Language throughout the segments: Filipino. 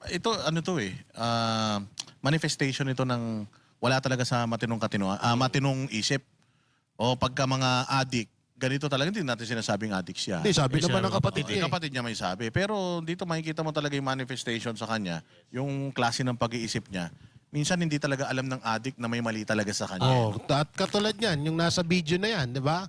ito ano to eh, manifestation ito ng wala talaga sa matinong isip. O pagka mga addict, ganito talaga, hindi natin sinasabing addict siya. Hindi, sabi naman ng kapatid Hindi, niya. kapatid niya may sabi. Pero dito makikita mo talaga yung manifestation sa kanya, yung klase ng pag-iisip niya. Minsan hindi talaga alam ng addict na may mali talaga sa kanya. Oh, at katulad niyan, yung nasa video na yan, di ba?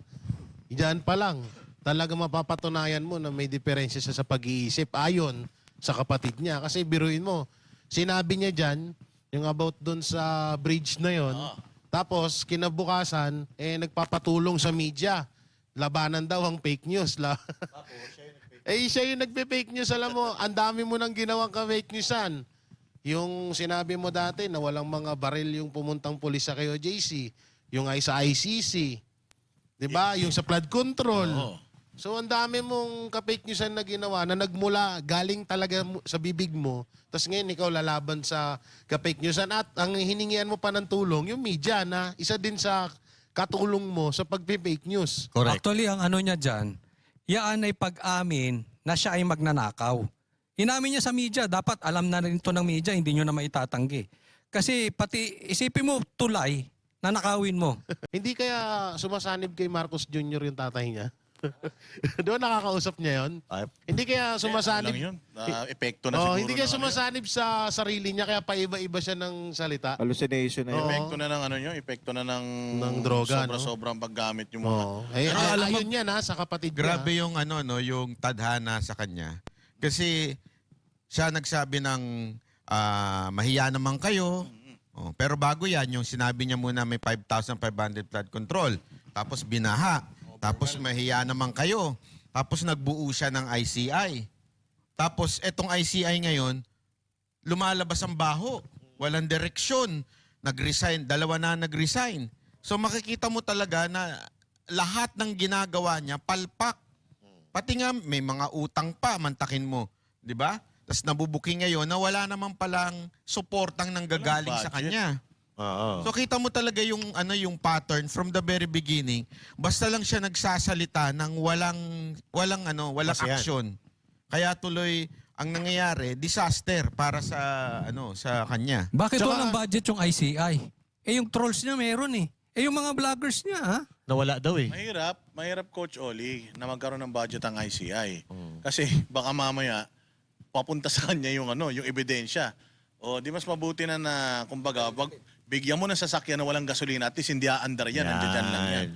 Diyan pa lang, talaga mapapatunayan mo na may diferensya siya sa pag-iisip ayon sa kapatid niya. Kasi biruin mo, sinabi niya dyan, yung about dun sa bridge na yon. Tapos, kinabukasan, nagpapatulong sa media. Labanan daw ang fake news. Siya yung nagpe-fake news. Alam mo, ang dami mo nang ginawang ka-fake newsan. Yung sinabi mo dati na walang mga baril yung pumuntang pulis sa kayo, JC. Yung ay sa ICC. Diba? Yung sa flood control. Oo. So, ang dami mong ka-fake newsan na ginawa na nagmula, galing talaga sa bibig mo. Tapos ngayon, ikaw lalaban sa ka-fake newsan. At ang hiningian mo pa ng tulong, yung media na isa din sa katulong mo sa pag-fake news. Correct. Actually, ang ano niya dyan, yaan ay pag-amin na siya ay magnanakaw. Inamin niya sa media, dapat alam na rin ito ng media, hindi nyo na maitatanggi. Kasi pati isipin mo, tulay, nanakawin mo. Hindi kaya sumasanib kay Marcos Jr. yung tatay niya? Doon nakakausap niya yon. Hindi kaya Ano sumasanib. lang yun? Epekto na siguro. Hindi kaya ng ano yun. sumasanib sa sarili niya, kaya paiba-iba siya ng salita. Hallucination na yun. Oo. Epekto na ng ano nyo, epekto na ng droga, no? sobra-sobrang paggamit yung mga... Oo. alam mo, Ayun yan ha, sa kapatid niya. Grabe yung ano no, yung tadhana sa kanya. Kasi siya nagsabi ng mahiya naman kayo. Oh, pero bago yan, yung sinabi niya muna may 5,500 flood control. Tapos binaha. Tapos mahiya naman kayo. Tapos nagbuo siya ng ICI. Tapos etong ICI ngayon, lumalabas ang baho. Walang direksyon. Nag-resign. Dalawa na nag-resign. So makikita mo talaga na lahat ng ginagawa niya, palpak. Pati nga may mga utang pa, mantakin mo. Di ba? Tapos nabubuking ngayon na wala naman palang suportang nanggagaling sa budget. kanya. So kita mo talaga yung yung pattern from the very beginning. Basta lang siya nagsasalita ng walang aksyon. Kaya tuloy ang nangyayari, disaster para sa sa kanya. Bakit Tsaka- walang budget yung ICI? Yung trolls niya meron eh. Yung mga vloggers niya ha? Nawala daw eh. Mahirap Coach Oli na magkaroon ng budget ang ICI. Kasi baka mamaya papunta sa kanya yung yung ebidensya. O di mas mabuti na kumbaga, bigyan mo ng sasakyan na walang gasolina at least hindi aandar yan, nandiyan lang yan.